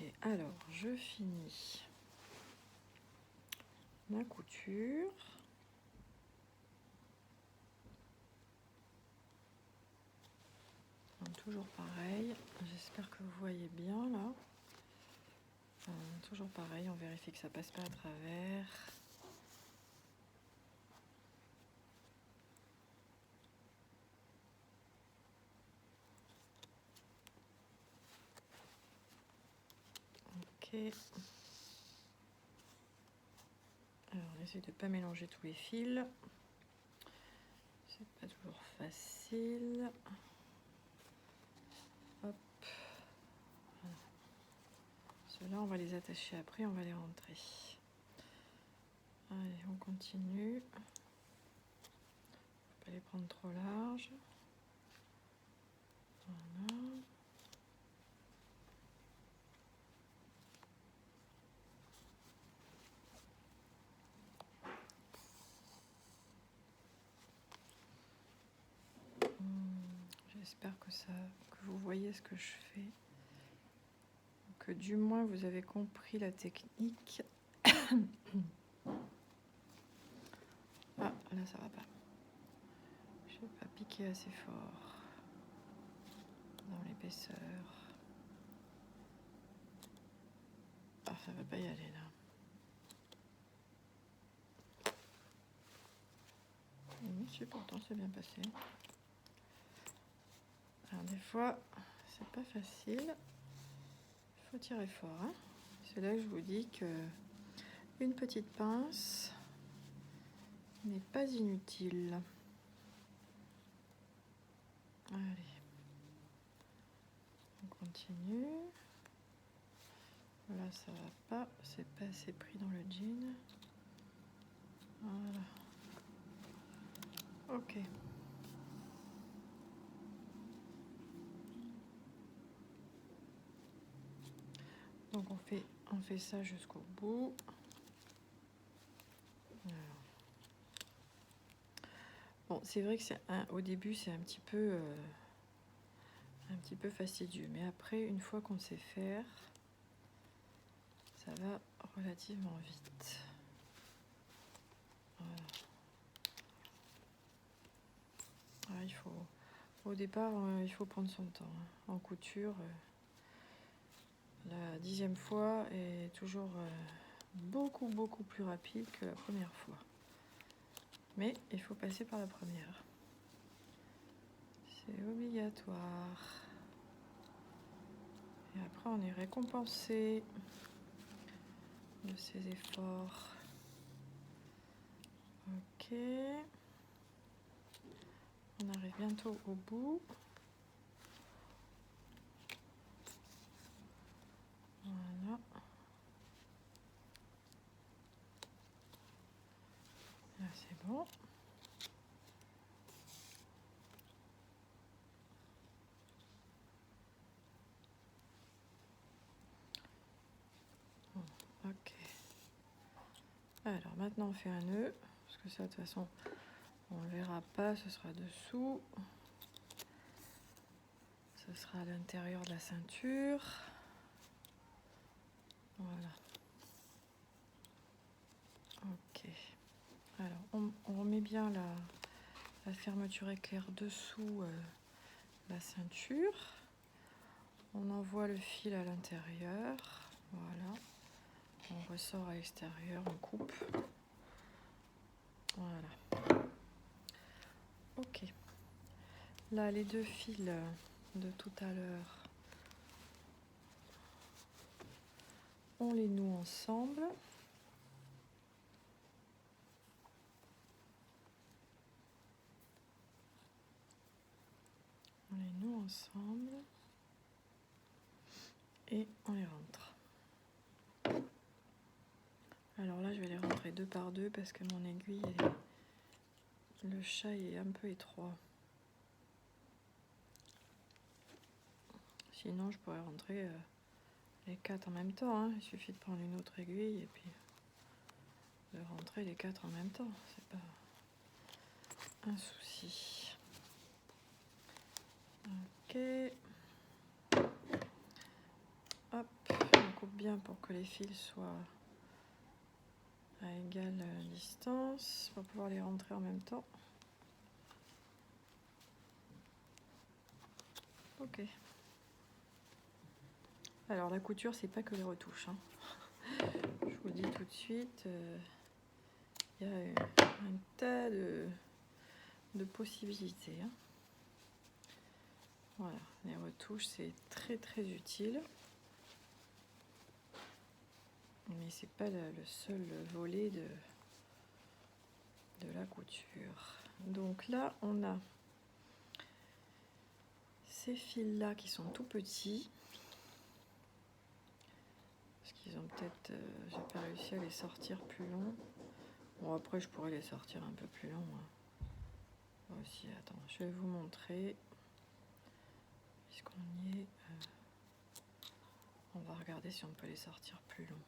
Ok, alors je finis ma couture. Donc, toujours pareil, j'espère que vous voyez bien là. Toujours pareil, on vérifie que ça passe pas à travers. Ok. Alors on essaie de ne pas mélanger tous les fils. C'est pas toujours facile. Hop. Voilà. Ceux-là on va les attacher après, on va les rentrer. Allez, on continue. Faut pas les prendre trop larges. Voilà. J'espère que vous voyez ce que je fais. Que du moins vous avez compris la technique. Ah, là ça va pas. Je vais pas piquer assez fort dans l'épaisseur. Ah, ça va pas y aller là. Si, pourtant c'est bien passé. Alors des fois, c'est pas facile. Il faut tirer fort. Hein. C'est là que je vous dis que une petite pince n'est pas inutile. Allez, on continue. Là, ça va pas. C'est pas assez pris dans le jean. Voilà. Ok. Donc on fait ça jusqu'au bout. Alors. Bon, c'est vrai que au début c'est un petit peu fastidieux, mais après une fois qu'on sait faire, ça va relativement vite. Voilà. Alors, au départ, il faut prendre son temps. Hein. En couture, la 10e fois est toujours beaucoup plus rapide que la première fois. Mais il faut passer par la première. C'est obligatoire. Et après, on est récompensé de ses efforts. Ok. On arrive bientôt au bout. Voilà. Là, c'est bon. Ok. Alors maintenant on fait un nœud, parce que ça de toute façon on ne le verra pas, ce sera dessous. Ce sera à l'intérieur de la ceinture. Voilà. Ok. Alors on remet bien la fermeture éclair dessous la ceinture. On envoie le fil à l'intérieur. Voilà. On ressort à l'extérieur, on coupe. Voilà. Ok. Là, les deux fils de tout à l'heure, on les noue ensemble. On les noue ensemble. Et on les rentre. Alors là, je vais les rentrer 2 par 2 parce que mon aiguille, le chat est un peu étroit. Sinon, je pourrais rentrer les 4 en même temps. Hein. Il suffit de prendre une autre aiguille et puis de rentrer les 4 en même temps. C'est pas un souci. Ok. Hop. Donc bien pour que les fils soient à égale distance pour pouvoir les rentrer en même temps. Ok. Alors la couture, c'est pas que les retouches, hein. Je vous dis tout de suite, il y a un tas de possibilités, hein. Voilà, les retouches, c'est très très utile. Mais c'est pas le seul volet de la couture. Donc là, on a ces fils là qui sont tout petits. Parce qu'ils ont peut-être... j'ai pas réussi à les sortir plus longs. Bon, après, je pourrais les sortir un peu plus longs, hein. Aussi, attends, je vais vous montrer. Puisqu'on y est, on va regarder si on peut les sortir plus longs.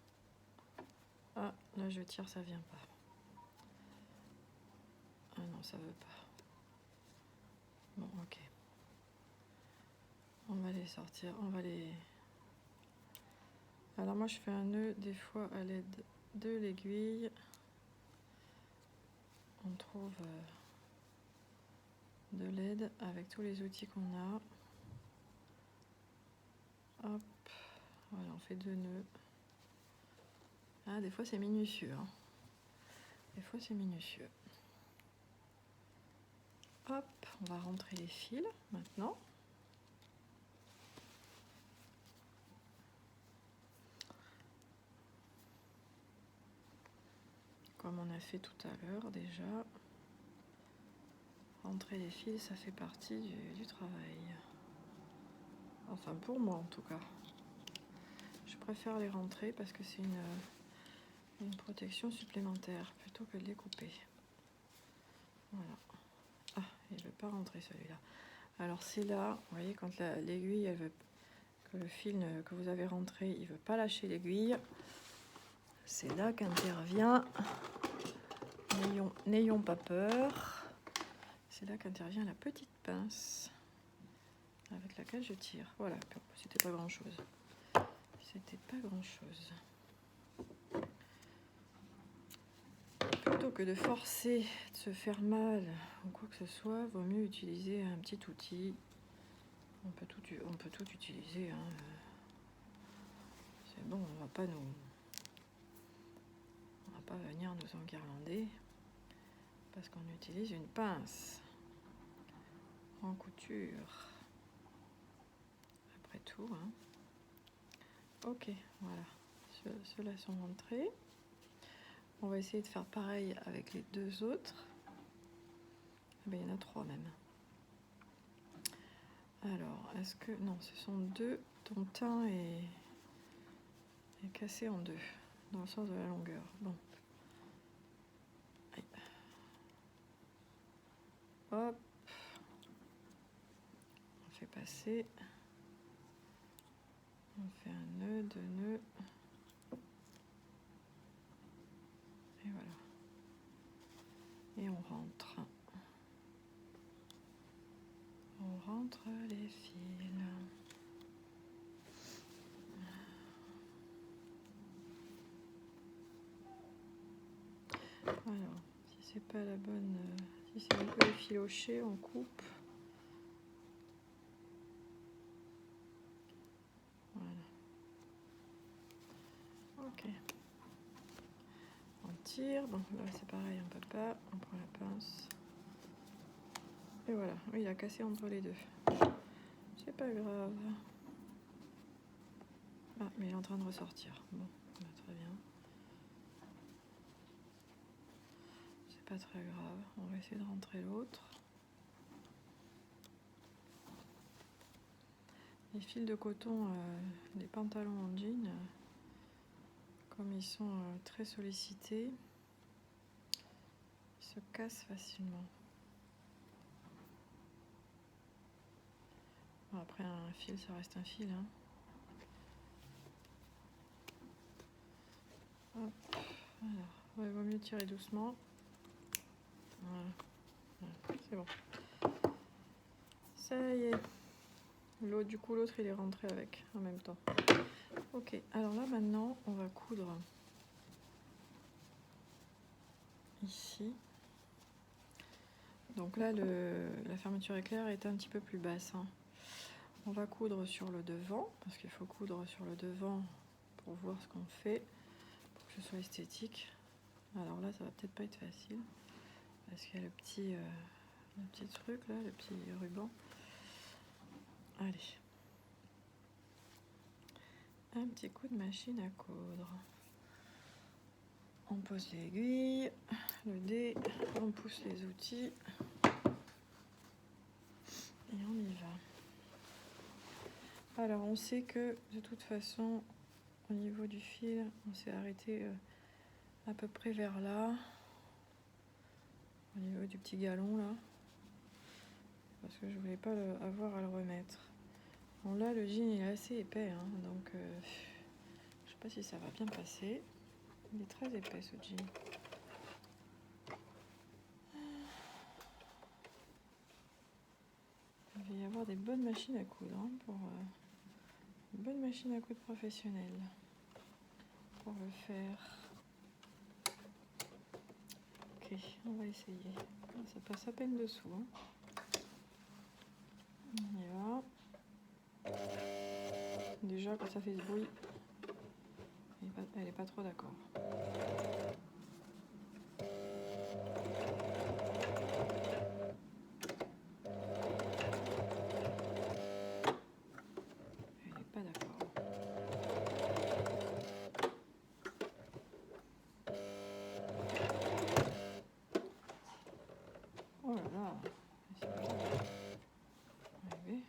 Ah, là, je tire, ça vient pas. Ah non, ça veut pas. Bon, ok. On va les sortir, on va les... Alors moi, je fais un nœud des fois à l'aide de l'aiguille. On trouve de l'aide avec tous les outils qu'on a. Hop, voilà, on fait 2 nœuds. Ah, des fois c'est minutieux, hein. Des fois c'est minutieux. Hop, on va rentrer les fils maintenant. Comme on a fait tout à l'heure déjà. Rentrer les fils, ça fait partie du travail. Enfin pour moi en tout cas. Je préfère les rentrer parce que c'est une protection supplémentaire plutôt que de les couper. Voilà. Ah, il ne veut pas rentrer celui-là. Alors c'est là, vous voyez, quand l'aiguille, elle veut que le fil que vous avez rentré, il ne veut pas lâcher l'aiguille. C'est là qu'intervient, n'ayons pas peur, c'est là qu'intervient la petite pince avec laquelle je tire. Voilà, c'était pas grand-chose. C'était pas grand-chose. Plutôt que de forcer, de se faire mal ou quoi que ce soit, vaut mieux utiliser un petit outil. On peut tout utiliser, hein. C'est bon, on va pas venir nous enguirlander parce qu'on utilise une pince en couture. Après tout, hein. Ok, voilà. Ceux-là sont rentrés. On va essayer de faire pareil avec les 2 autres. Ah ben, il y en a 3 même. Alors, est-ce que... Non, ce sont 2 dont un est cassé en 2, dans le sens de la longueur. Bon. Aïe. Hop. On fait passer. On fait un nœud, 2 nœuds. Et voilà. Et on rentre. On rentre les fils. Alors, si c'est pas la bonne... si c'est un peu effiloché, on coupe. Voilà. Ok. On tire. Bon, là c'est pareil, on peut pas. On prend la pince. Et voilà. Oui, il a cassé entre les 2. C'est pas grave. Ah, mais il est en train de ressortir. Bon, bah, très bien. C'est pas très grave. On va essayer de rentrer l'autre. Les fils de coton des pantalons en jean, comme ils sont très sollicités, ils se cassent facilement. Bon, après, un fil, ça reste un fil, hein. Hop, alors, il vaut mieux tirer doucement. Voilà, voilà, c'est bon. Ça y est. Du coup, l'autre, il est rentré avec en même temps. Ok. Ok, alors là maintenant on va coudre ici. Donc là la fermeture éclair est un petit peu plus basse, hein. On va coudre sur le devant, parce qu'il faut coudre sur le devant pour voir ce qu'on fait, pour que ce soit esthétique. Alors là ça va peut-être pas être facile, parce qu'il y a le petit truc là, le petit ruban. Allez. Un petit coup de machine à coudre. On pose l'aiguille, le dé, on pousse les outils et on y va. Alors on sait que de toute façon au niveau du fil on s'est arrêté à peu près vers là, au niveau du petit galon là, parce que je voulais pas avoir à le remettre. Bon là le jean il est assez épais, hein, donc je sais pas si ça va bien passer. Il est très épais ce jean. Il va y avoir des bonnes machines à coudre, hein, pour une bonne machine à coudre professionnelle pour le faire. Ok, on va essayer. Ça passe à peine dessous, hein. On y va. Déjà quand ça fait ce bruit, elle est pas trop d'accord. Elle est pas d'accord. Oh là là, c'est pas arrivé.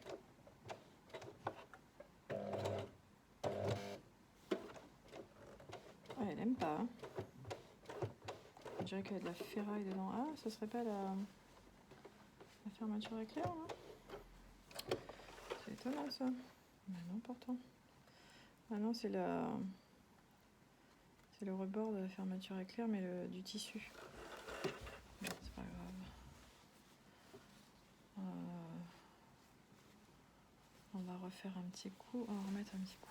Ouais, elle aime pas, hein. On dirait qu'il y a de la ferraille dedans. Ah, ce serait pas la fermeture éclair là? C'est étonnant ça. Mais non pourtant. Ah non, c'est le rebord de la fermeture éclair, mais du tissu. Bon, c'est pas grave. On va refaire un petit coup, on va remettre un petit coup.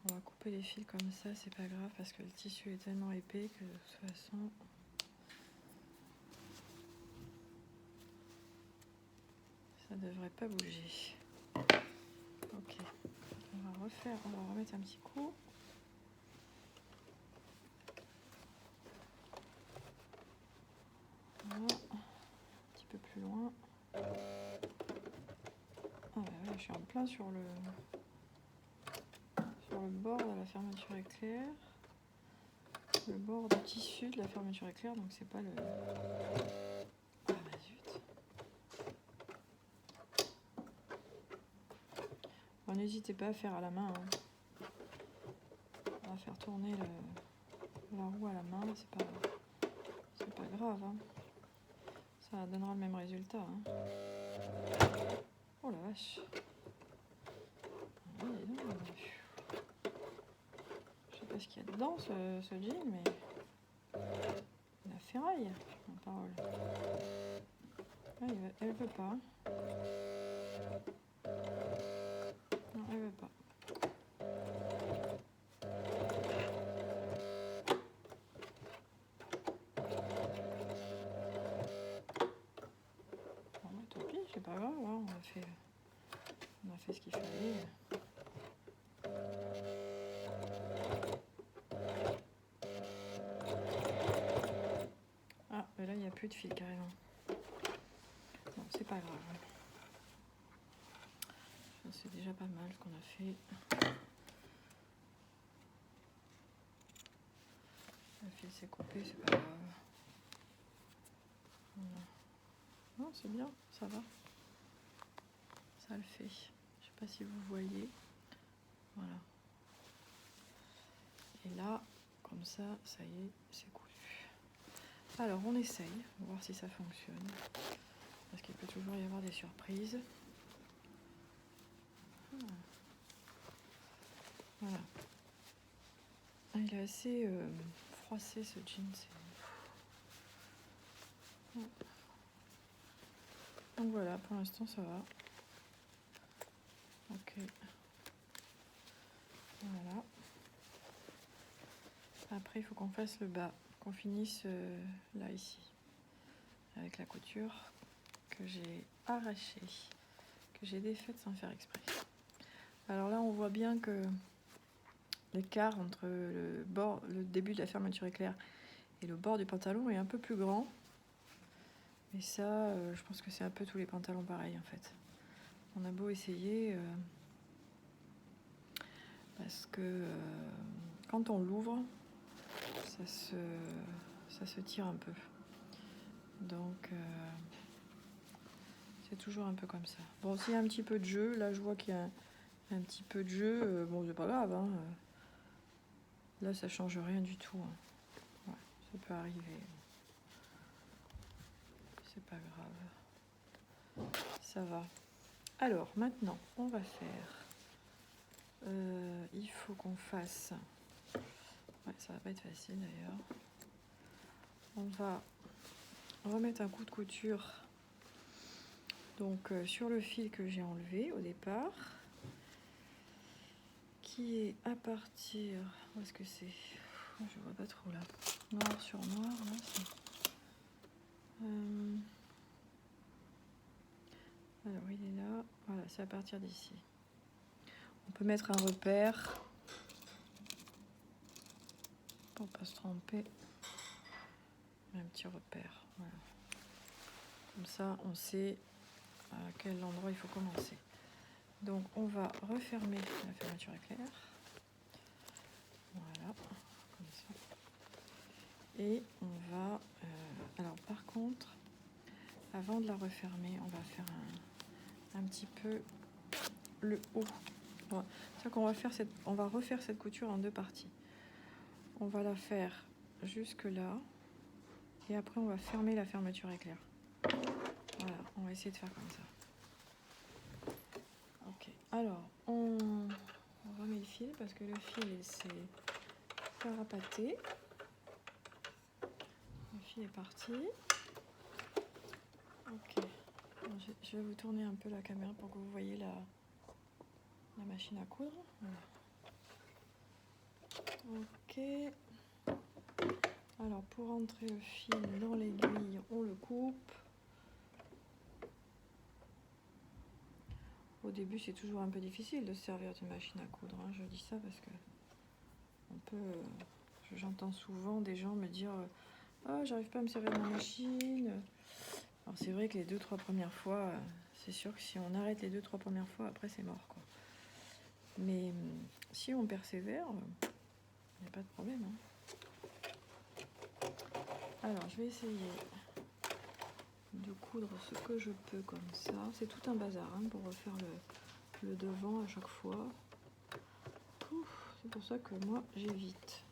On va couper les fils comme ça, c'est pas grave parce que le tissu est tellement épais que de toute façon ça devrait pas bouger. Ok, on va remettre un petit coup. Voilà, un petit peu plus loin. Ah bah ouais, je suis en plein sur le bord de la fermeture éclair. Le bord du tissu de la fermeture éclair, donc c'est pas le... Ah bah zut. Bon, n'hésitez pas à faire à la main, hein. On va faire tourner la roue à la main, c'est pas grave, hein. Ça donnera le même résultat, hein. Oh la vache. Ah, dis donc, je sais pas ce qu'il y a dedans ce jean, mais la ferraille, en parole. Ah, elle veut pas. Non, elle veut pas. Bon, bah, tant pis, c'est pas grave, hein, on a fait ce qu'il fallait. Ah, mais là il n'y a plus de fil carrément. Bon, c'est pas grave. C'est déjà pas mal ce qu'on a fait. Le fil s'est coupé, c'est pas grave. Voilà. Non, c'est bien, ça va. Ça le fait. Je sais pas si vous voyez. Voilà. Et là, comme ça y est, c'est cousu. Alors, on essaye, on va voir si ça fonctionne. Parce qu'il peut toujours y avoir des surprises. Voilà. Ah, il est assez froissé ce jean. Donc voilà, pour l'instant ça va. Ok. Voilà. Après, il faut qu'on fasse le bas, qu'on finisse là, ici, avec la couture que j'ai arrachée, que j'ai défaite sans faire exprès. Alors là, on voit bien que l'écart entre le début de la fermeture éclair et le bord du pantalon est un peu plus grand. Et ça, je pense que c'est un peu tous les pantalons pareils en fait. On a beau essayer, parce que quand on l'ouvre, ça se tire un peu. Donc c'est toujours un peu comme ça. Bon, s'il y a un petit peu de jeu, là je vois qu'il y a un petit peu de jeu, bon c'est pas grave, hein. Là ça change rien du tout, hein. Ouais, ça peut arriver. C'est pas grave. Ça va. Alors maintenant, on va faire. Il faut qu'on fasse. Ouais, ça va pas être facile d'ailleurs. On va remettre un coup de couture donc sur le fil que j'ai enlevé au départ, qui est à partir. Où est-ce que c'est? Je vois pas trop là. Noir sur noir là. Alors il est là. Voilà, c'est à partir d'ici. On peut mettre un repère pour pas se tromper. Un petit repère. Voilà. Comme ça, on sait à quel endroit il faut commencer. Donc on va refermer la fermeture éclair. Voilà, comme ça. Et on va... alors par contre, avant de la refermer, on va faire un petit peu le haut. Voilà. C'est ça qu'on va faire on va refaire cette couture en deux parties. On va la faire jusque là. Et après on va fermer la fermeture éclair. Voilà, on va essayer de faire comme ça. Ok, alors on remet le fil parce que le fil s'est carapaté. Le fil est parti. Ok, alors, je vais vous tourner un peu la caméra pour que vous voyez la machine à coudre. Voilà. Ok. Alors pour entrer le fil dans l'aiguille, on le coupe. Au début, c'est toujours un peu difficile de se servir d'une machine à coudre, hein. Je dis ça parce que j'entends souvent des gens me dire ah, j'arrive pas à me servir de ma machine. Alors c'est vrai que les 2-3 premières fois, c'est sûr que si on arrête les 2-3 premières fois, après c'est mort, quoi. Mais si on persévère, il n'y a pas de problème, hein. Alors je vais essayer de coudre ce que je peux comme ça. C'est tout un bazar, hein, pour refaire le devant à chaque fois. C'est pour ça que moi j'évite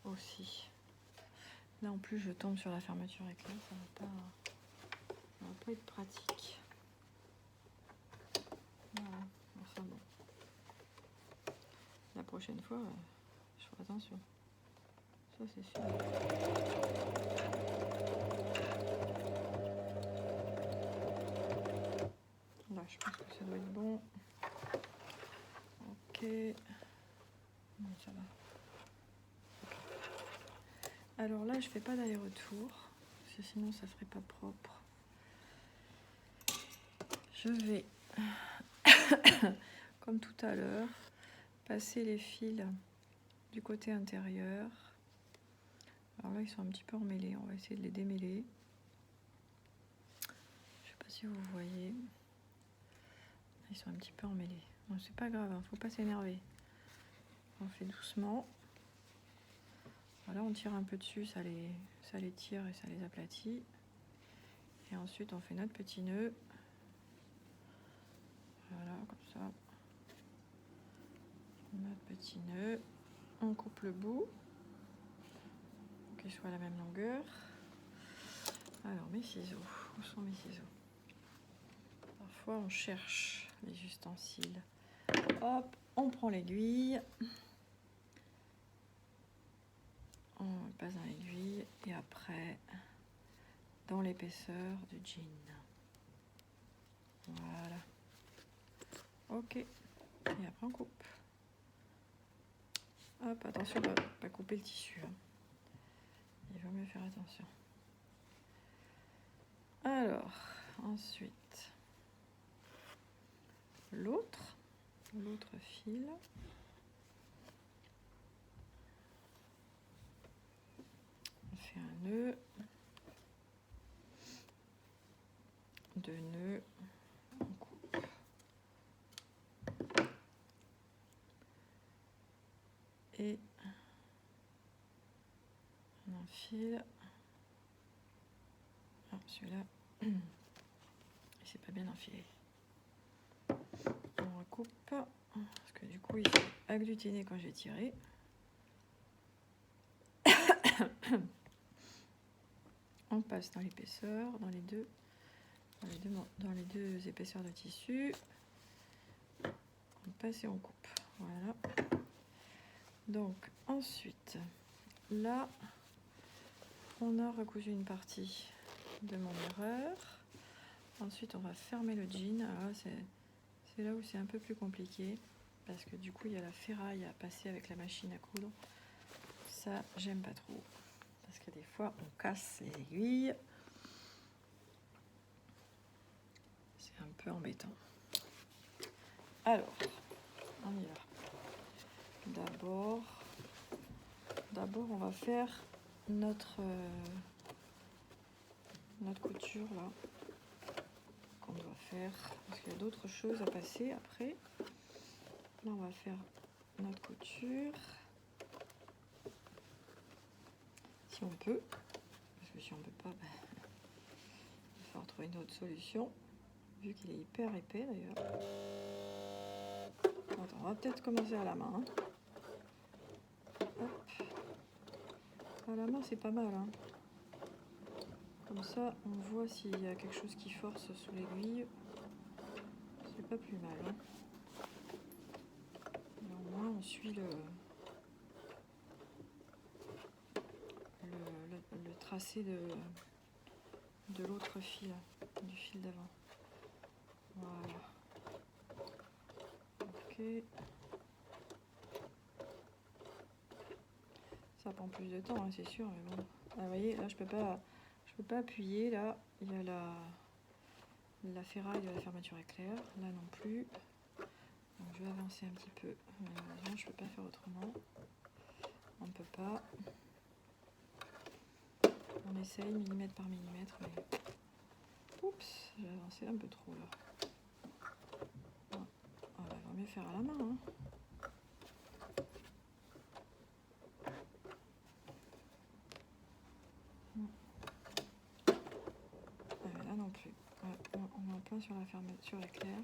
aussi. Là en plus je tombe sur la fermeture éclair, ça va pas être pratique. Voilà, enfin bon. La prochaine fois, je ferai attention. Ça c'est sûr. Là je pense que ça doit être bon. Ok. Bon, ça va. Alors là, je fais pas d'aller-retour, parce que sinon ça serait pas propre. Je vais, comme tout à l'heure, passer les fils du côté intérieur. Alors là, ils sont un petit peu emmêlés, on va essayer de les démêler. Je sais pas si vous voyez. Ils sont un petit peu emmêlés. Bon, c'est pas grave, hein, faut pas s'énerver. On fait doucement. Voilà, on tire un peu dessus, ça les tire et ça les aplatit. Et ensuite, on fait notre petit nœud. Voilà, comme ça. Notre petit nœud. On coupe le bout pour qu'il soit à la même longueur. Alors, mes ciseaux. Où sont mes ciseaux? Parfois, on cherche les ustensiles. Hop, on prend l'aiguille. On passe dans l'aiguille et après dans l'épaisseur du jean. Voilà. Ok. Et après on coupe. Hop, attention, pas couper le tissu. Hein. Il vaut mieux faire attention. Alors, ensuite, l'autre fil. On fait un nœud, 2 nœuds, on coupe. Et on enfile. Ah, celui-là, il s'est pas bien enfilé. On recoupe, parce que du coup, il s'est agglutiné quand j'ai tiré. On passe dans l'épaisseur, dans les deux épaisseurs de tissu. On passe et on coupe. Voilà. Donc ensuite, là, on a recousu une partie de mon erreur. Ensuite, on va fermer le jean. Alors c'est là où c'est un peu plus compliqué parce que du coup, il y a la ferraille à passer avec la machine à coudre. Ça, j'aime pas trop parce que des fois, on casse les aiguilles. C'est un peu embêtant. Alors, on y va. D'abord, on va faire notre couture là qu'on doit faire parce qu'il y a d'autres choses à passer après. Là, on va faire notre couture si on peut, parce que si on peut pas, il va falloir trouver une autre solution vu qu'il est hyper épais d'ailleurs. Attends, on va peut-être commencer à la main. Hein. Hop. À la main, c'est pas mal. Hein. Comme ça, on voit s'il y a quelque chose qui force sous l'aiguille. C'est pas plus mal. Hein. Et au moins, on suit le tracé de l'autre fil, du fil d'avant. Voilà. Ok. Ça prend plus de temps, hein, c'est sûr, mais bon. Ah, vous voyez, là, je peux pas appuyer. Là, il y a la ferraille de la fermeture éclair. Là non plus. Donc, je vais avancer un petit peu. Malheureusement, je peux pas faire autrement. On ne peut pas. On essaye millimètre par millimètre, mais... Oups, j'ai avancé un peu trop, là. Bon. On va mieux faire à la main, hein. Là non plus. Ouais, on est en plein sur la fermeture éclair.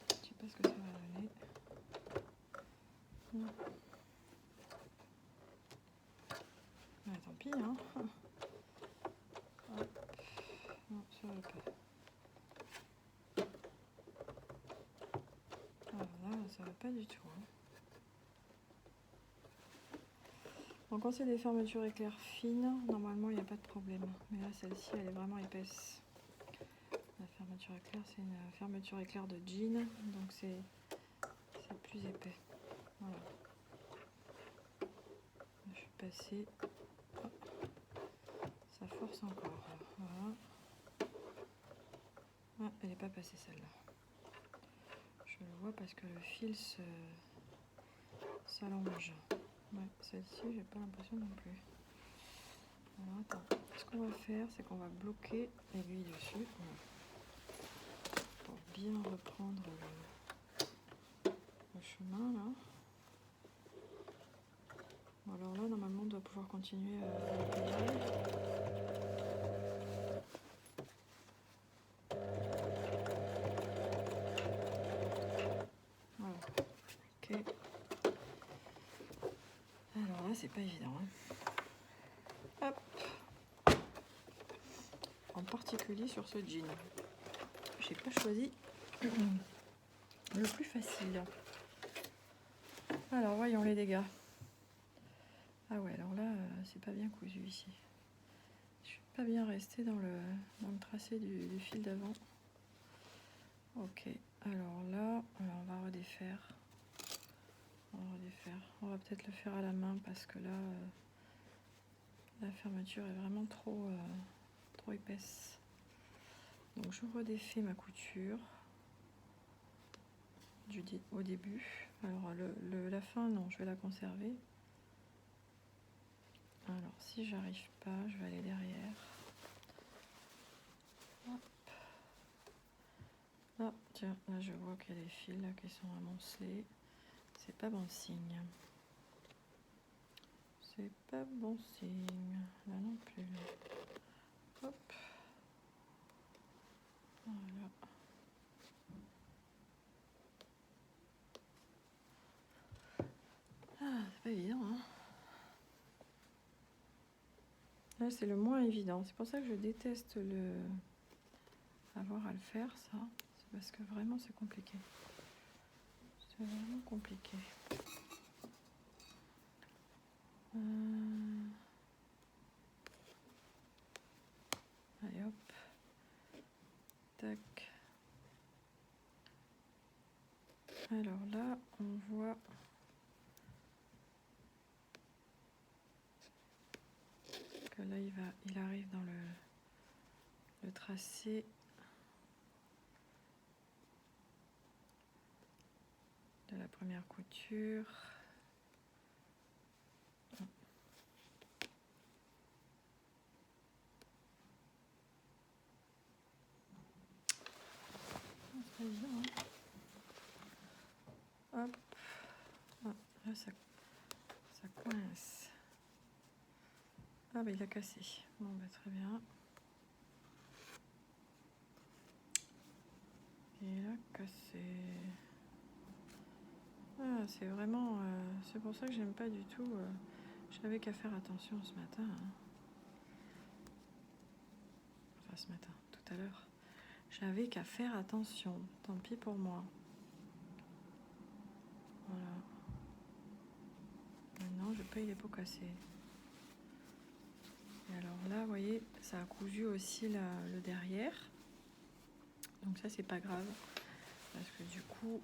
Je sais pas ce que ça va donner. Ouais, tant pis, hein. Hop. Non, ça va pas. Alors là, ça va pas du tout. Hein. Donc quand c'est des fermetures éclair fines, normalement il n'y a pas de problème. Mais là, celle-ci, elle est vraiment épaisse. La fermeture éclair, c'est une fermeture éclair de jean, donc c'est plus épais. Voilà. Je suis passée. Oh. Ça force encore. Voilà. Ah, elle n'est pas passée celle-là. Je le vois parce que le fil s'allonge. Ouais, celle-ci, j'ai pas l'impression non plus. Alors attends, ce qu'on va faire, c'est qu'on va bloquer l'aiguille dessus. Voilà. Pour bien reprendre le chemin là. Alors là, normalement, on doit pouvoir continuer à pédaler. Voilà. Ok. Alors là, c'est pas évident. Hein. Hop. En particulier sur ce jean. J'ai pas choisi le plus facile. Alors, voyons les dégâts. Ah ouais, alors là, c'est pas bien cousu ici. Je suis pas bien restée dans le tracé du fil d'avant. Ok, alors là, on va redéfaire. on va peut-être le faire à la main parce que là, la fermeture est vraiment trop épaisse. Donc je redéfais ma couture au début. Alors la fin, non, je vais la conserver. Alors si j'arrive pas, je vais aller derrière. Hop. Là, tiens, là je vois qu'il y a des fils là, qui sont amoncelés. C'est pas bon signe. C'est pas bon signe. Là non plus. Hop. Voilà. Ah, c'est pas évident, hein. Là, c'est le moins évident. C'est pour ça que je déteste avoir à le faire, ça. C'est parce que vraiment, c'est compliqué. C'est vraiment compliqué. Allez, hop. Tac. Alors là, on voit... que là, il arrive dans le tracé de la première couture. C'est pas évident, hein. Hop. Ah, là, ça coince. Ah, bah il a cassé. Bon, bah très bien. Il a cassé. Ah, c'est vraiment... c'est pour ça que j'aime pas du tout... j'avais qu'à faire attention ce matin. Hein. Enfin, ce matin, tout à l'heure. J'avais qu'à faire attention. Tant pis pour moi. Voilà. Maintenant, je paye les pots cassés. Et alors là, vous voyez, ça a cousu aussi le derrière. Donc ça, c'est pas grave. Parce que du coup,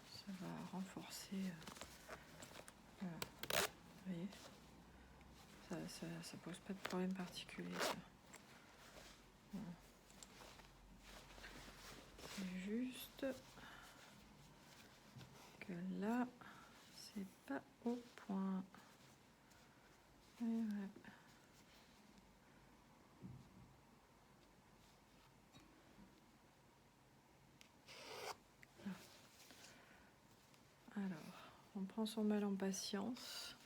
ça va renforcer... voilà. Vous voyez, ça pose pas de problème particulier, ça. Voilà. C'est juste que là, c'est pas au point. Et ouais. Alors, on prend son mal en patience.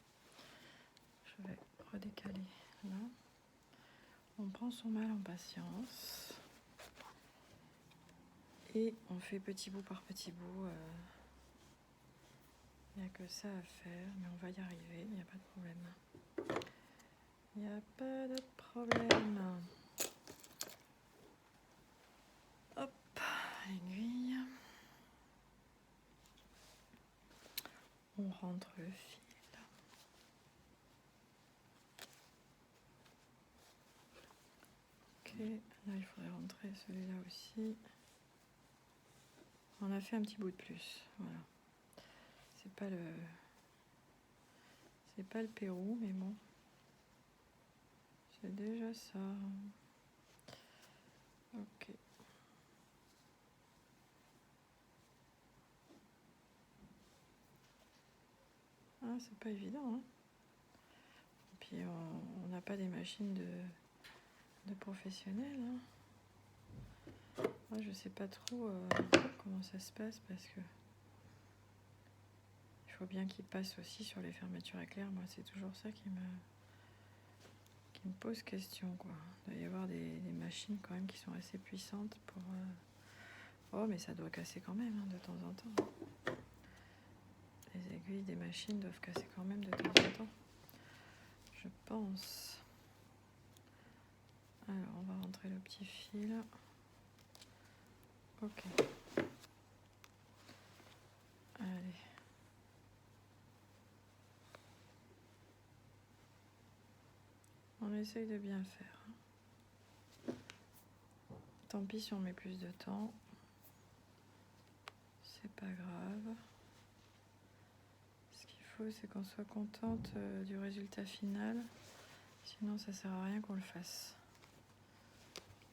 Je vais redécaler là. On prend son mal en patience. Et on fait petit bout par petit bout. Il n'y a que ça à faire, mais on va y arriver, il n'y a pas de problème. Il n'y a pas de problème. Hop, aiguille. On rentre le fil. Ok, là il faudrait rentrer celui-là aussi. On a fait un petit bout de plus, voilà. C'est pas le Pérou, mais bon. C'est déjà ça. Ok. Ah, c'est pas évident, hein. Et puis on n'a pas des machines de professionnels, hein. Moi, je sais pas trop comment ça se passe parce que il faut bien qu'il passe aussi sur les fermetures éclairs. Moi, c'est toujours ça qui me pose question, quoi. Il doit y avoir des machines quand même qui sont assez puissantes pour... Oh, mais ça doit casser quand même, hein, de temps en temps. Les aiguilles des machines doivent casser quand même de temps en temps. Je pense. Alors, on va rentrer le petit fil. Ok. Allez. On essaye de bien faire. Tant pis si on met plus de temps. C'est pas grave. Ce qu'il faut, c'est qu'on soit contente du résultat final. Sinon, ça sert à rien qu'on le fasse.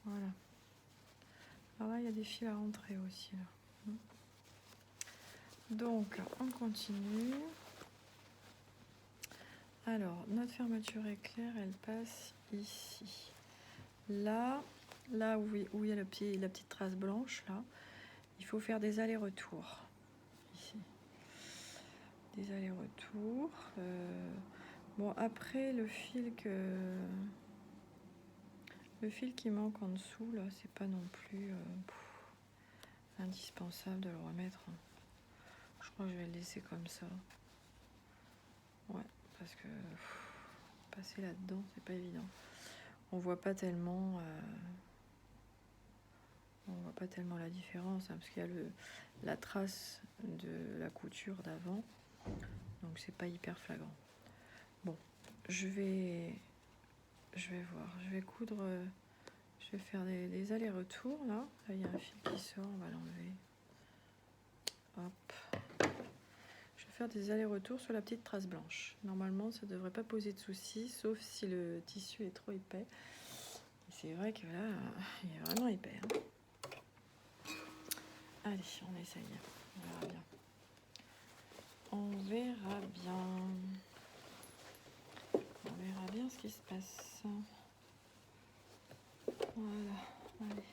Voilà. Alors là, il y a des fils à rentrer aussi, là. Donc, on continue. Alors, notre fermeture éclair, elle passe ici. Là où il y a la petite trace blanche, là, il faut faire des allers-retours. Ici. Des allers-retours. Bon, après, le fil qui manque en dessous, là, c'est pas non plus indispensable de le remettre. Je crois que je vais le laisser comme ça. Ouais, parce que passer là-dedans, c'est pas évident. On voit pas tellement la différence, hein, parce qu'il y a la trace de la couture d'avant, donc c'est pas hyper flagrant. Bon, je vais voir, je vais coudre, je vais faire des allers-retours là. Là il y a un fil qui sort, on va l'enlever. Hop. Je vais faire des allers-retours sur la petite trace blanche. Normalement ça devrait pas poser de soucis, sauf si le tissu est trop épais. C'est vrai que là il est vraiment épais, hein. Allez, on essaye. On verra bien. On verra bien ce qui se passe. Voilà, allez.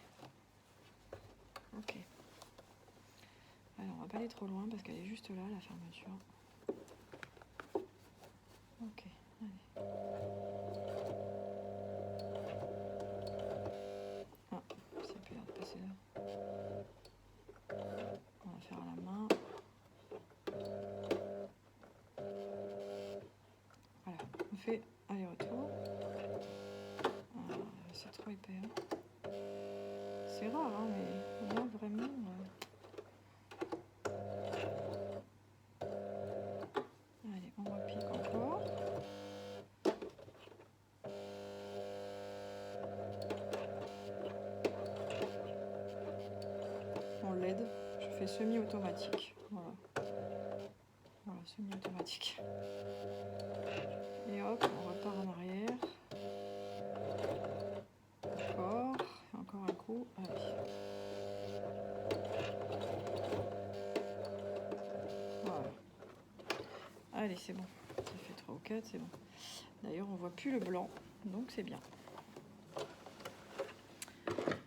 Ok. Alors, on va pas aller trop loin parce qu'elle est juste là, la fermeture. Ok, allez. Ah, ça peut l'air de passer là. On va faire à la main. Voilà, on fait aller-retour. Ah, c'est trop épais, hein. C'est rare, hein, mais là, vraiment... Allez, on repique encore. On l'aide. Je fais semi-automatique. Voilà. Voilà, semi-automatique. Et hop, on repart en arrière. Encore un coup. Allez. Voilà. Allez, c'est bon. Ça fait 3 ou 4, c'est bon. D'ailleurs, on voit plus le blanc, donc c'est bien.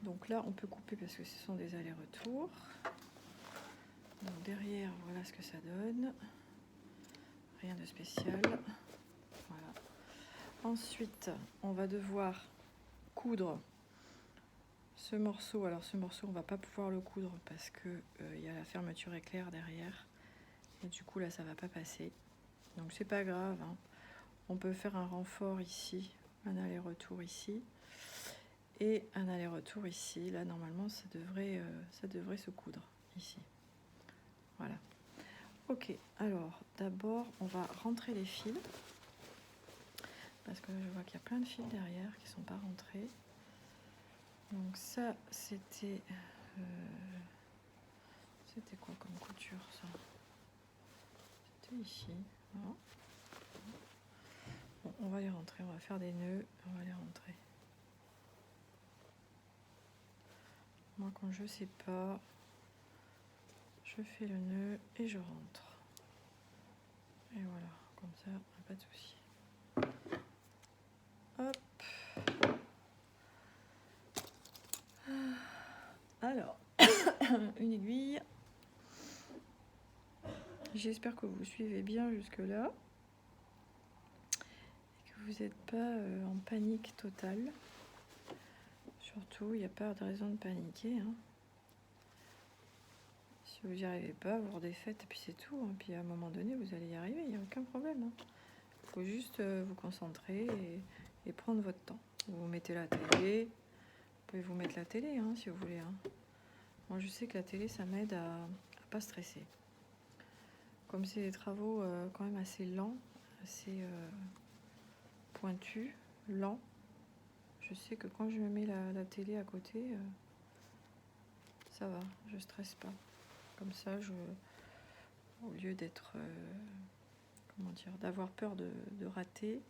Donc là, on peut couper parce que ce sont des allers-retours. Donc derrière, voilà ce que ça donne. Rien de spécial. Voilà. Ensuite, on va devoir coudre ce morceau. Alors ce morceau, on va pas pouvoir le coudre parce que y a la fermeture éclair derrière. Et du coup, là, ça va pas passer. Donc c'est pas grave, hein. On peut faire un renfort ici, un aller-retour ici. Et un aller-retour ici. Là, normalement, ça devrait se coudre ici. Voilà. Ok, alors d'abord, on va rentrer les fils. Parce que je vois qu'il y a plein de fils derrière qui ne sont pas rentrés. Donc ça, c'était quoi comme couture, ça? C'était ici. Voilà. Bon, on va les rentrer, on va faire des nœuds, on va les rentrer. Moi, quand je sais pas, je fais le nœud et je rentre. Et voilà, comme ça, pas de souci. Hop. Alors, une aiguille. J'espère que vous suivez bien jusque-là. Et que vous n'êtes pas en panique totale. Surtout, il n'y a pas de raison de paniquer, hein. Si vous n'y arrivez pas, vous redéfaites et puis c'est tout, hein. Puis à un moment donné, vous allez y arriver, il n'y a aucun problème, hein. Il faut juste vous concentrer et prendre votre temps. Vous mettez la télé, vous pouvez vous mettre la télé, hein, si vous voulez, hein. Moi, je sais que la télé, ça m'aide à pas stresser. Comme c'est des travaux quand même assez lents, assez pointus, lents, je sais que quand je me mets la télé à côté, ça va, je stresse pas. Comme ça, au lieu d'être dire, d'avoir peur de rater.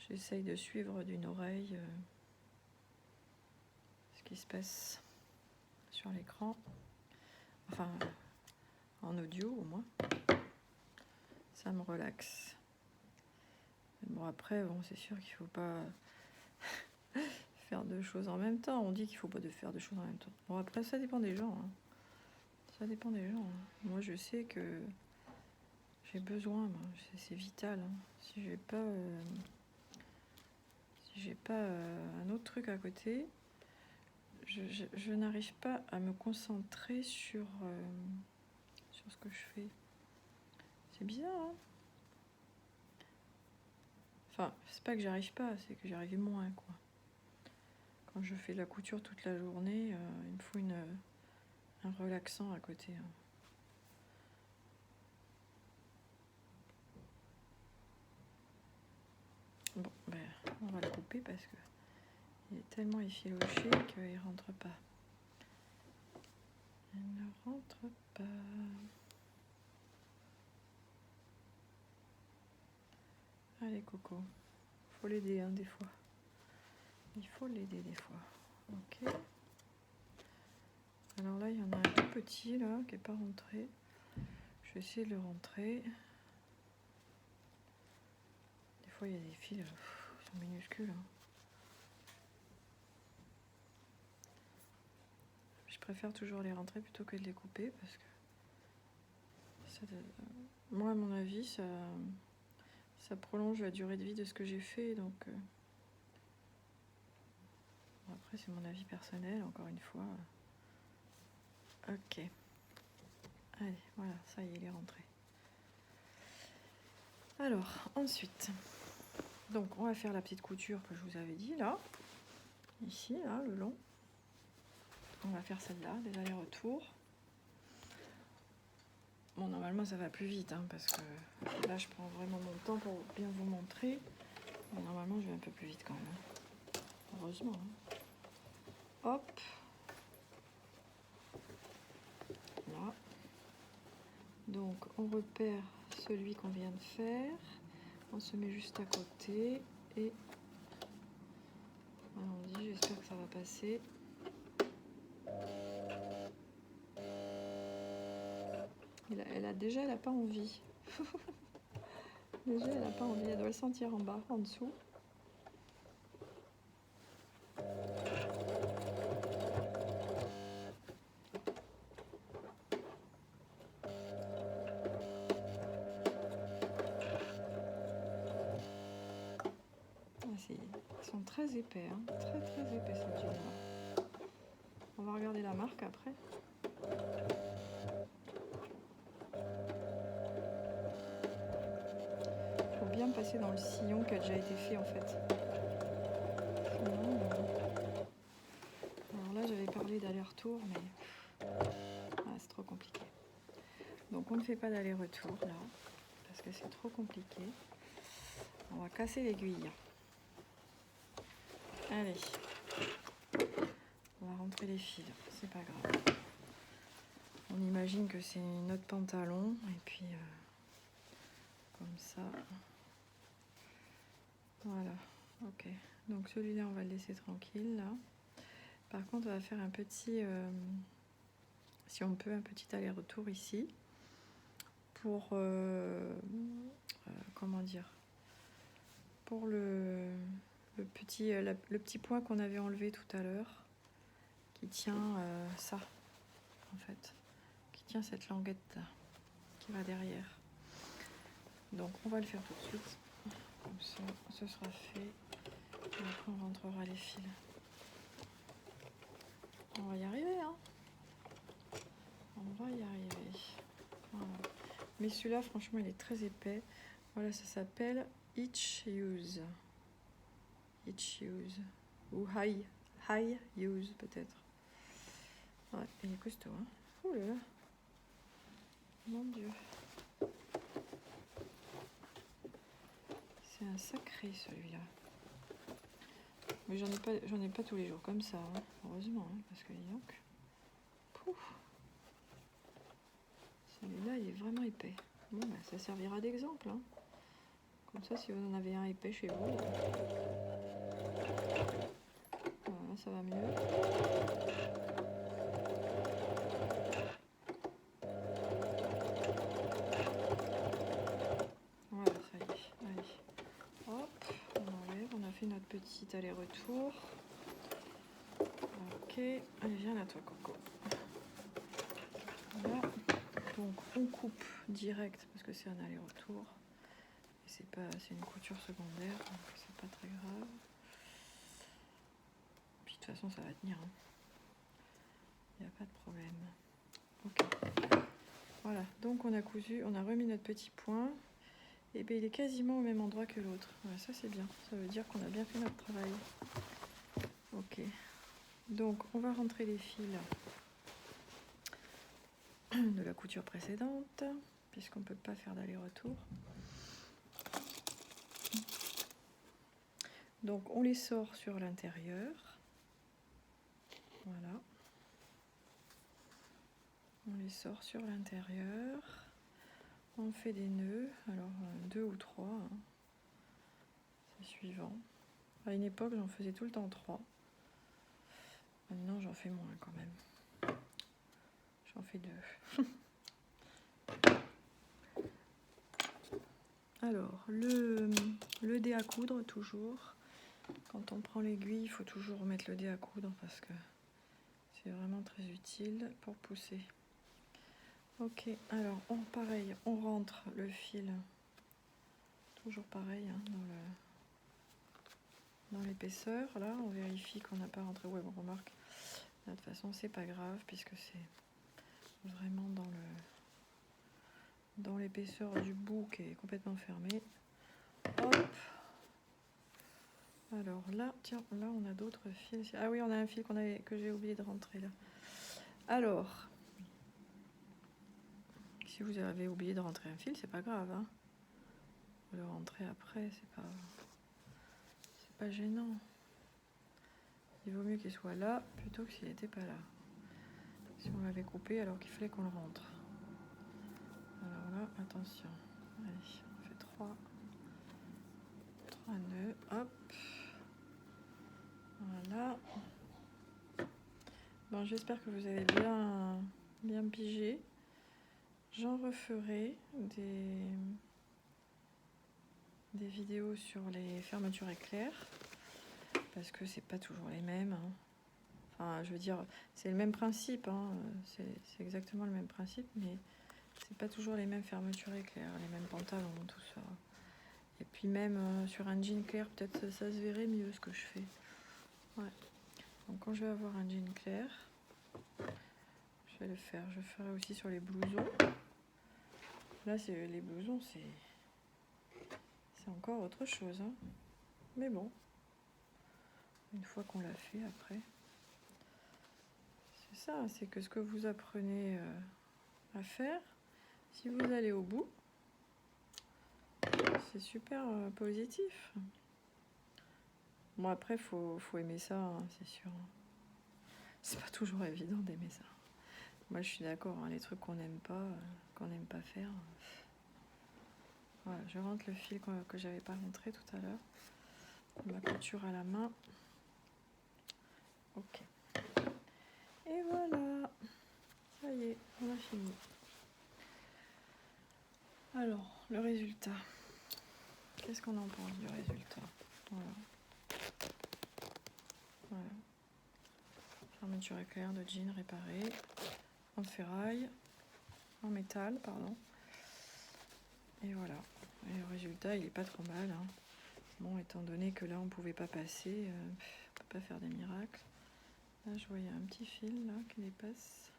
J'essaye de suivre d'une oreille ce qui se passe sur l'écran, enfin en audio au moins. Ça me relaxe. Bon, après, bon, c'est sûr qu'il ne faut pas faire deux choses en même temps. On dit qu'il ne faut pas faire deux choses en même temps. Bon, après, ça dépend des gens. Hein. Ça dépend des gens. Hein. Moi, je sais que j'ai besoin. C'est vital. Hein. Si j'ai pas un autre truc à côté, je n'arrive pas à me concentrer sur ce que je fais. C'est bizarre, hein. Enfin, c'est pas que j'arrive pas, c'est que j'arrive moins, quoi. Quand je fais de la couture toute la journée, il me faut un relaxant à côté. Hein. Bon, ben, on va le couper parce que il est tellement effiloché qu'il rentre pas. Il ne rentre pas. Allez, Coco. Faut l'aider, hein, des fois. Il faut l'aider des fois. Ok. Alors là, il y en a un tout petit, là, qui n'est pas rentré. Je vais essayer de le rentrer. Des fois, il y a des fils, ils sont minuscules. Hein. Je préfère toujours les rentrer plutôt que de les couper parce que moi, à mon avis, ça prolonge la durée de vie de ce que j'ai fait. Donc, bon, après, c'est mon avis personnel, encore une fois. Ok. Allez, voilà, ça y est, il est rentré. Alors, ensuite, donc on va faire la petite couture que je vous avais dit, là. Ici, là, le long. On va faire celle-là, des allers-retours. Bon, normalement, ça va plus vite, hein, parce que là, je prends vraiment mon temps pour bien vous montrer. Mais normalement, je vais un peu plus vite quand même. Hein. Heureusement. Hein. Hop. Là. Donc, on repère celui qu'on vient de faire. On se met juste à côté. Et allons-y, j'espère que ça va passer. Elle n'a pas envie. Déjà, elle n'a pas envie. Elle doit le sentir en bas, en dessous. Ils sont très épais, hein. Très très épais ces jeans-là. On va regarder la marque après. Il faut bien passer dans le sillon qui a déjà été fait en fait. Sinon, alors là j'avais parlé d'aller-retour mais c'est trop compliqué. Donc on ne fait pas d'aller-retour là parce que c'est trop compliqué. On va casser l'aiguille. Allez, on va rentrer les fils, c'est pas grave. On imagine que c'est notre pantalon et puis comme ça. Voilà, ok. Donc celui-là on va le laisser tranquille là. Par contre on va faire un petit, si on peut, un petit aller-retour ici pour comment dire, pour le petit point qu'on avait enlevé tout à l'heure qui tient ça en fait, qui tient cette languette là, qui va derrière. Donc on va le faire tout de suite, comme ça ce sera fait et après on rentrera les fils. On va y arriver, hein. On va y arriver. Voilà. Mais celui-là franchement il est très épais. Voilà, ça s'appelle Itch Use. Itch Use. Ou High Use peut-être. Ouais, il est costaud, hein. Ouh là là. Mon Dieu. C'est un sacré celui-là. Mais j'en ai pas tous les jours comme ça, hein. Heureusement, hein, parce que dis donc. Pouf. Celui-là, il est vraiment épais. Bon, bah, ça servira d'exemple. Hein. Comme ça, si vous en avez un épais chez vous, voilà, ça va mieux. Voilà, ça y est. Allez. Hop, on enlève. On a fait notre petit aller-retour. Ok. Allez, viens là, toi, Coco. Voilà. Donc, on coupe direct parce que c'est un aller-retour. C'est une couture secondaire, donc c'est pas très grave. Puis de toute façon, ça va tenir. Hein. Il n'y a pas de problème. Ok. Voilà, donc on a cousu, on a remis notre petit point. Et bien il est quasiment au même endroit que l'autre. Voilà, ça c'est bien. Ça veut dire qu'on a bien fait notre travail. Ok. Donc on va rentrer les fils de la couture précédente, puisqu'on ne peut pas faire d'aller-retour. Donc on les sort sur l'intérieur. Voilà. On les sort sur l'intérieur. On fait des nœuds, alors 2 ou 3, hein. C'est suivant. À une époque, j'en faisais tout le temps 3. Maintenant, j'en fais moins quand même. J'en fais 2. Alors, le dé à coudre, toujours. Quand on prend l'aiguille, il faut toujours mettre le dé à coudre parce que c'est vraiment très utile pour pousser. Ok, alors pareil, on rentre le fil, toujours pareil, hein, dans l'épaisseur. Là, on vérifie qu'on n'a pas rentré. Ouais, bon, remarque, de toute façon, c'est pas grave puisque c'est vraiment dans l'épaisseur du bout qui est complètement fermé. Hop. Alors là, tiens, là on a d'autres fils. Ah oui, on a un fil que j'ai oublié de rentrer là. Alors, si vous avez oublié de rentrer un fil, c'est pas grave. Hein. Vous le rentrez après, c'est pas gênant. Il vaut mieux qu'il soit là plutôt que s'il n'était pas là. Si on l'avait coupé alors qu'il fallait qu'on le rentre. Alors là, attention. Allez, on fait 3 nœuds. Hop. Voilà. Bon, j'espère que vous avez bien pigé. J'en referai des vidéos sur les fermetures éclairs parce que c'est pas toujours les mêmes. Hein. Enfin, je veux dire, c'est le même principe. Hein. C'est exactement le même principe, mais c'est pas toujours les mêmes fermetures éclairs, les mêmes pantalons, tout ça. Et puis même sur un jean clair, peut-être ça se verrait mieux ce que je fais. Ouais. Donc quand je vais avoir un jean clair, je vais le faire. Je ferai aussi sur les blousons. Là, les blousons, c'est encore autre chose. Hein. Mais bon, une fois qu'on l'a fait après, c'est ça, c'est que ce que vous apprenez à faire, si vous allez au bout, c'est super positif. Bon, après, faut aimer ça, hein, c'est sûr. C'est pas toujours évident d'aimer ça. Moi, je suis d'accord, hein, les trucs qu'on n'aime pas faire. Voilà, je rentre le fil que j'avais pas rentré tout à l'heure. Ma couture à la main. Ok. Et voilà. Ça y est, on a fini. Alors, le résultat. Qu'est-ce qu'on en pense du résultat? Voilà. Voilà. Fermeture éclair de jean réparée. En ferraille. En métal, pardon. Et voilà. Et le résultat, il est pas trop mal. Hein. Bon, étant donné que là, on pouvait pas passer, on peut pas faire des miracles. Là, je voyais un petit fil là qui dépasse.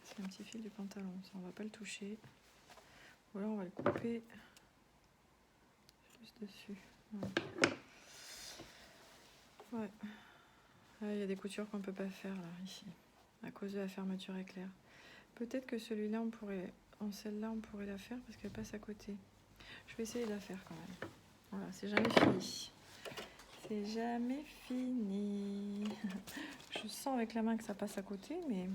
C'est un petit fil du pantalon, ça on va pas le toucher. Ou alors on va le couper juste dessus. Ouais. Ah, il y a des coutures qu'on peut pas faire là, ici, à cause de la fermeture éclair. Peut-être que celui-là, celle-là, on pourrait la faire parce qu'elle passe à côté. Je vais essayer de la faire quand même. Voilà, c'est jamais fini. C'est jamais fini. Je sens avec la main que ça passe à côté, mais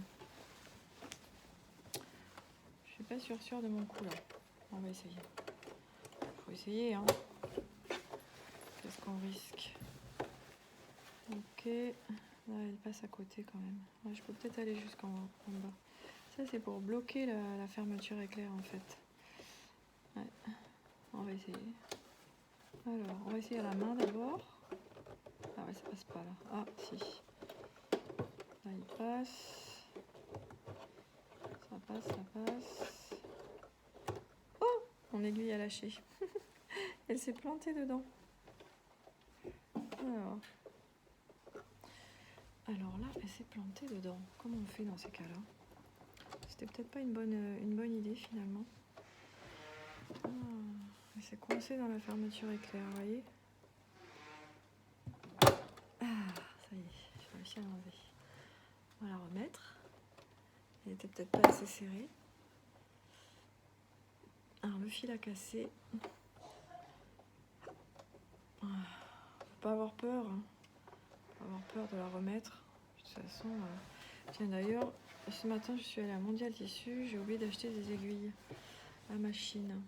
je sais pas sûr de mon coup là. On va essayer. Faut essayer, hein. Qu'est-ce qu'on risque? Ok. Là, elle passe à côté quand même. Ouais, je peux peut-être aller jusqu'en bas. Ça, c'est pour bloquer la fermeture éclair en fait. Ouais. On va essayer. Alors, on va essayer à la main d'abord. Ah ouais, ça passe pas là. Ah, si. Là, il passe. Ça passe. Oh! Mon aiguille a lâché. Elle s'est plantée dedans. Alors là, elle s'est plantée dedans. Comment on fait dans ces cas-là? C'était peut-être pas une bonne idée finalement. Ah, elle s'est coincée dans la fermeture éclair, vous voyez? Ah, ça y est, j'ai réussi à l'enlever. On va la remettre. Elle était peut-être pas assez serrée. Alors le fil a cassé. Faut pas avoir peur. Hein. Faut pas avoir peur de la remettre. De toute façon, tiens d'ailleurs, ce matin je suis allée à Mondial Tissu, j'ai oublié d'acheter des aiguilles à machine.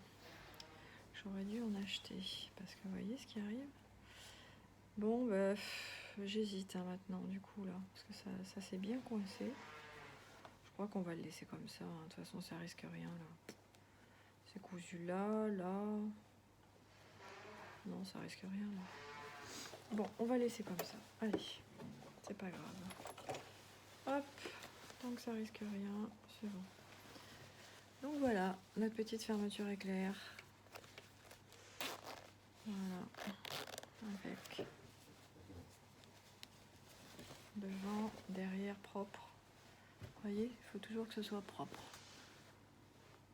J'aurais dû en acheter parce que vous voyez ce qui arrive. Bon, bah, j'hésite hein, maintenant du coup là, parce que ça s'est bien coincé. Je crois qu'on va le laisser comme ça. Hein. De toute façon, ça risque rien là. C'est cousu là. Non, ça risque rien là. Bon, on va laisser comme ça. Allez, c'est pas grave. Hop, tant que ça risque rien, c'est bon. Donc voilà, notre petite fermeture éclair. Voilà, avec devant, derrière propre. Vous voyez, il faut toujours que ce soit propre.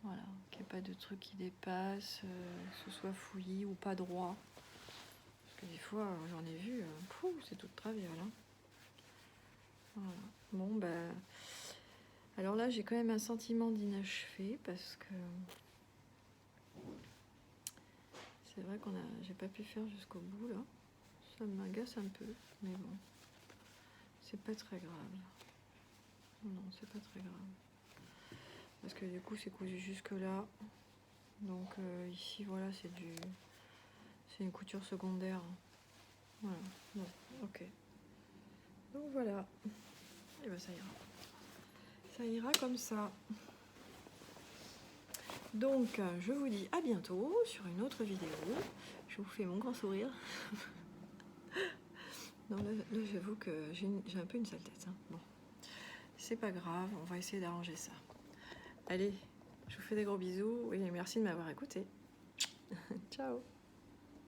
Voilà, qu'il n'y ait pas de trucs qui dépassent, que ce soit fouillis ou pas droit. Parce que des fois, j'en ai vu, c'est tout de travers là. Voilà. Bon, bah. Alors là, j'ai quand même un sentiment d'inachevé parce que c'est vrai j'ai pas pu faire jusqu'au bout là. Ça m'agace un peu, mais bon, c'est pas très grave. Non, c'est pas très grave. Parce que du coup, c'est cousu jusque là. Donc ici, voilà, c'est une couture secondaire. Voilà. Bon, ok. Donc voilà. Et ben ça ira. Ça ira comme ça. Donc, je vous dis à bientôt sur une autre vidéo. Je vous fais mon grand sourire. Non, là j'avoue que j'ai un peu une sale tête. Hein. Bon, c'est pas grave, on va essayer d'arranger ça. Allez, je vous fais des gros bisous et merci de m'avoir écouté. Ciao.